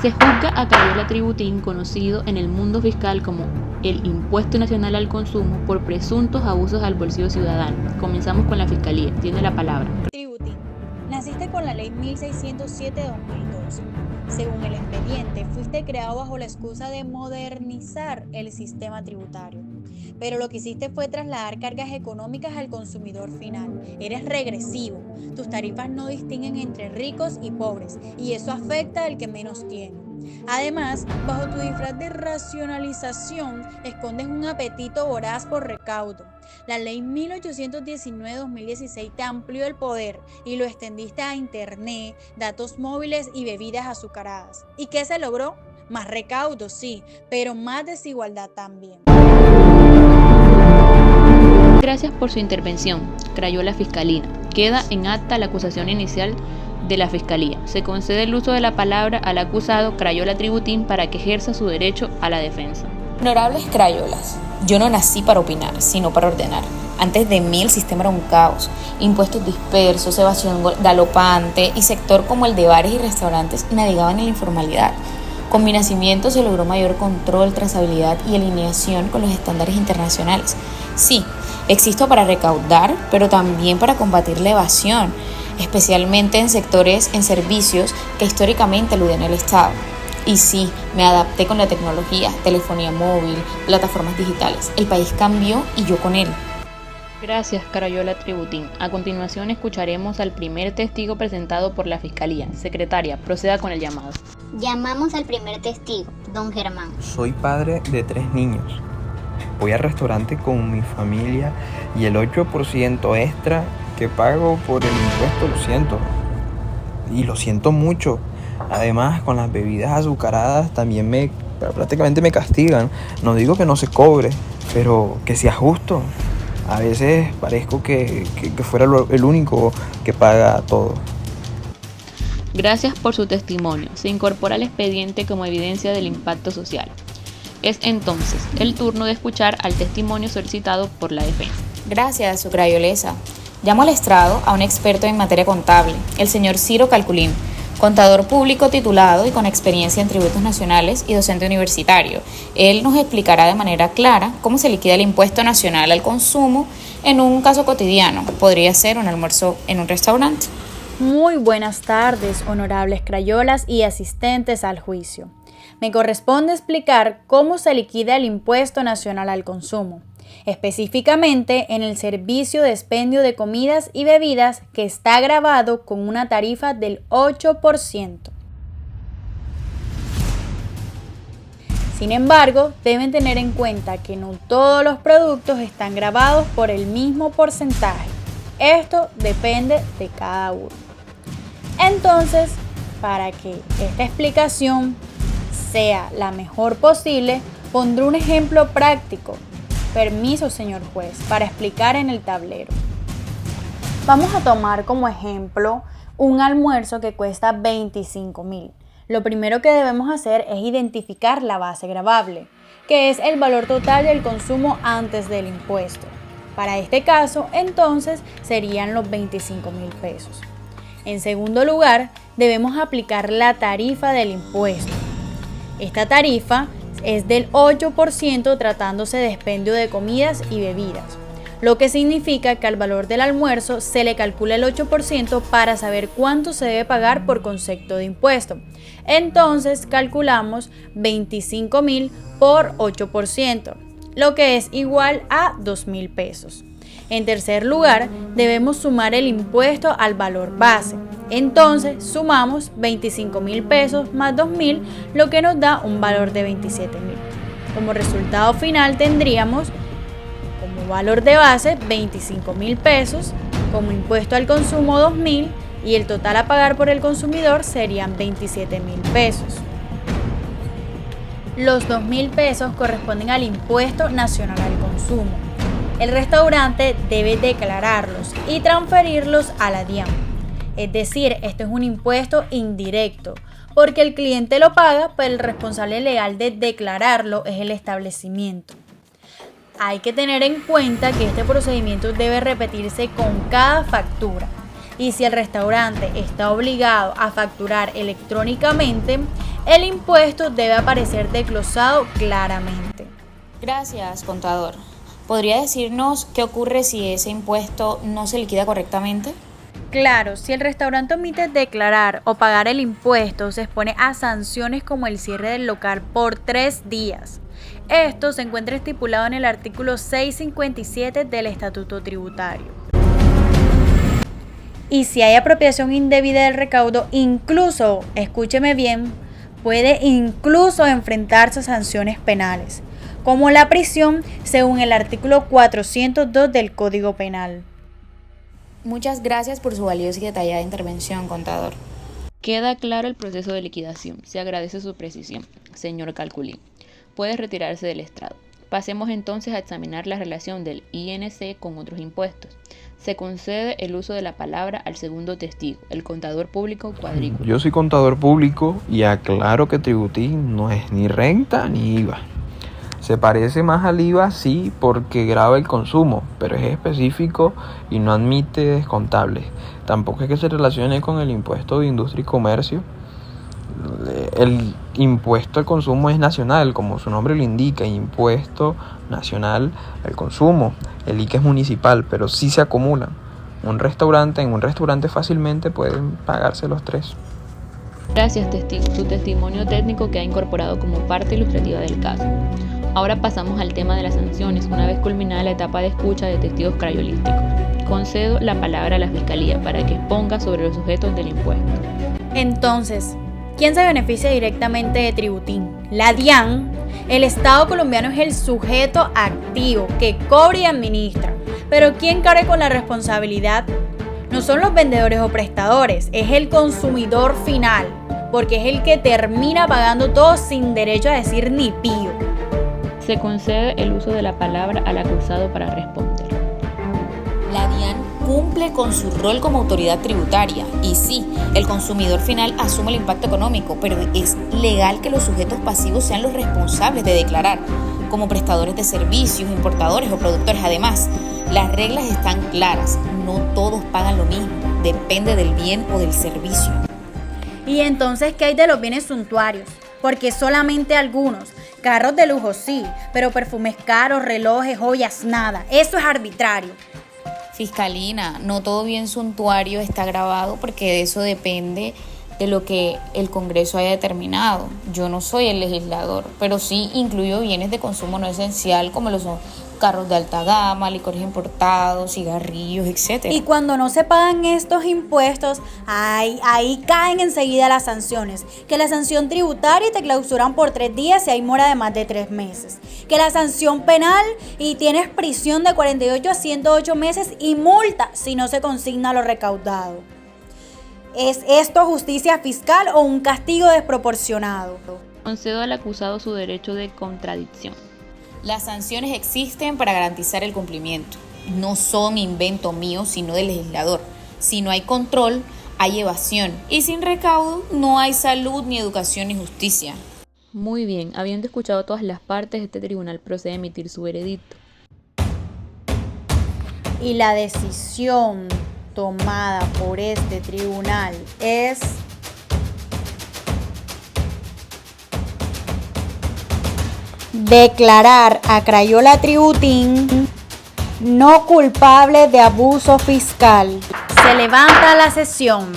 Se juzga a Crayola Tributín, conocido en el mundo fiscal como el Impuesto Nacional al Consumo, por presuntos abusos al bolsillo ciudadano. Comenzamos con la Fiscalía. Tiene la palabra. Tributín. Naciste con la Ley 1607 de 2012. Según el expediente, fuiste creado bajo la excusa de modernizar el sistema tributario. Pero lo que hiciste fue trasladar cargas económicas al consumidor final. Eres regresivo. Tus tarifas no distinguen entre ricos y pobres, y eso afecta al que menos tiene. Además, bajo tu disfraz de racionalización, escondes un apetito voraz por recaudo. La ley 1819-2016 te amplió el poder y lo extendiste a internet, datos móviles y bebidas azucaradas. ¿Y qué se logró? Más recaudo, sí, pero más desigualdad también. Gracias por su intervención, Crayola Fiscalina. Queda en acta la acusación inicial de la Fiscalía. Se concede el uso de la palabra al acusado Crayola Tributín para que ejerza su derecho a la defensa. Honorables Crayolas, yo no nací para opinar, sino para ordenar. Antes de mí el sistema era un caos. Impuestos dispersos, evasión galopante y sector como el de bares y restaurantes navegaban en la informalidad. Con mi nacimiento se logró mayor control, trazabilidad y alineación con los estándares internacionales. Sí, existo para recaudar, pero también para combatir la evasión, especialmente en sectores, en servicios que históricamente eluden el Estado. Y sí, me adapté con la tecnología, telefonía móvil, plataformas digitales. El país cambió y yo con él. Gracias, Crayola Tributín. A continuación escucharemos al primer testigo presentado por la Fiscalía. Secretaria, proceda con el llamado. Llamamos al primer testigo, don Germán. Soy padre de 3 niños. Voy al restaurante con mi familia y el 8% extra que pago por el impuesto lo siento. Y lo siento mucho. Además, con las bebidas azucaradas también prácticamente me castigan. No digo que no se cobre, pero que sea justo. A veces parezco que fuera el único que paga todo. Gracias por su testimonio. Se incorpora al expediente como evidencia del impacto social. Es entonces el turno de escuchar al testimonio solicitado por la defensa. Gracias, su crayolesa. Llamo al estrado a un experto en materia contable, el señor Ciro Calculín, contador público titulado y con experiencia en tributos nacionales y docente universitario. Él nos explicará de manera clara cómo se liquida el impuesto nacional al consumo en un caso cotidiano. Podría ser un almuerzo en un restaurante. Muy buenas tardes, honorables crayolas y asistentes al juicio. Me corresponde explicar cómo se liquida el impuesto nacional al consumo, específicamente en el servicio de expendio de comidas y bebidas que está gravado con una tarifa del 8%. Sin embargo, deben tener en cuenta que no todos los productos están gravados por el mismo porcentaje. Esto depende de cada uno. Entonces, para que esta explicación sea la mejor posible, pondré un ejemplo práctico. Permiso, señor juez, para explicar en el tablero. Vamos a tomar como ejemplo un almuerzo que cuesta 25.000. Lo primero que debemos hacer es identificar la base gravable, que es el valor total del consumo antes del impuesto. Para este caso, entonces, serían los 25.000 pesos. En segundo lugar, debemos aplicar la tarifa del impuesto. Esta tarifa es del 8% tratándose de expendio de comidas y bebidas, lo que significa que al valor del almuerzo se le calcula el 8% para saber cuánto se debe pagar por concepto de impuesto. Entonces calculamos 25.000 por 8%, lo que es igual a 2.000 pesos. En tercer lugar, debemos sumar el impuesto al valor base. Entonces, sumamos 25.000 pesos más 2.000, lo que nos da un valor de 27.000. Como resultado final tendríamos como valor de base 25.000 pesos, como impuesto al consumo 2.000 y el total a pagar por el consumidor serían 27.000 pesos. Los 2.000 pesos corresponden al impuesto nacional al consumo. El restaurante debe declararlos y transferirlos a la DIAN. Es decir, esto es un impuesto indirecto, porque el cliente lo paga, pero el responsable legal de declararlo es el establecimiento. Hay que tener en cuenta que este procedimiento debe repetirse con cada factura. Y si el restaurante está obligado a facturar electrónicamente, el impuesto debe aparecer desglosado claramente. Gracias, contador. ¿Podría decirnos qué ocurre si ese impuesto no se liquida correctamente? Claro, si el restaurante omite declarar o pagar el impuesto, se expone a sanciones como el cierre del local por 3 días. Esto se encuentra estipulado en el artículo 657 del Estatuto Tributario. Y si hay apropiación indebida del recaudo, incluso, escúcheme bien, puede incluso enfrentarse a sanciones penales, como la prisión según el artículo 402 del Código Penal. Muchas gracias por su valiosa y detallada intervención, contador. Queda claro el proceso de liquidación. Se agradece su precisión, señor Calculín. Puede retirarse del estrado. Pasemos entonces a examinar la relación del INC con otros impuestos. Se concede el uso de la palabra al segundo testigo, el contador público cuadrículo. Yo soy contador público y aclaro que tributín no es ni renta ni IVA. Se parece más al IVA, sí, porque grava el consumo, pero es específico y no admite descontables. Tampoco es que se relacione con el impuesto de industria y comercio. El impuesto al consumo es nacional, como su nombre lo indica, impuesto nacional al consumo. El ICA es municipal, pero sí se acumulan. En un restaurante fácilmente pueden pagarse los 3. Gracias, testigo. Su testimonio técnico queda incorporado como parte ilustrativa del caso. Ahora pasamos al tema de las sanciones, una vez culminada la etapa de escucha de testigos crayolísticos. Concedo la palabra a la Fiscalía para que exponga sobre los sujetos del impuesto. Entonces, ¿quién se beneficia directamente de tributín? La DIAN. El Estado colombiano es el sujeto activo que cobra y administra. Pero ¿quién carga con la responsabilidad? No son los vendedores o prestadores, es el consumidor final, porque es el que termina pagando todo sin derecho a decir ni pío. Se concede el uso de la palabra al acusado para responder. La DIAN cumple con su rol como autoridad tributaria y sí, el consumidor final asume el impacto económico, pero es legal que los sujetos pasivos sean los responsables de declarar, como prestadores de servicios, importadores o productores. Además, las reglas están claras, no todos pagan lo mismo, depende del bien o del servicio. ¿Y entonces qué hay de los bienes suntuarios? Porque solamente algunos. Carros de lujo sí, pero perfumes caros, relojes, joyas, nada. Eso es arbitrario. Fiscalina, no todo bien suntuario está grabado porque de eso depende de lo que el Congreso haya determinado. Yo no soy el legislador, pero sí incluyo bienes de consumo no esencial como lo son carros de alta gama, licores importados, cigarrillos, etc. Y cuando no se pagan estos impuestos, ahí caen enseguida las sanciones. Que la sanción tributaria te clausuran por 3 días si hay mora de más de 3 meses. Que la sanción penal y tienes prisión de 48 a 108 meses y multa si no se consigna lo recaudado. ¿Es esto justicia fiscal o un castigo desproporcionado? Concedo al acusado su derecho de contradicción. Las sanciones existen para garantizar el cumplimiento. No son invento mío, sino del legislador. Si no hay control, hay evasión. Y sin recaudo, no hay salud, ni educación, ni justicia. Muy bien, habiendo escuchado todas las partes, este tribunal procede a emitir su veredicto. Y la decisión tomada por este tribunal es declarar a Crayola Tributín no culpable de abuso fiscal. Se levanta la sesión.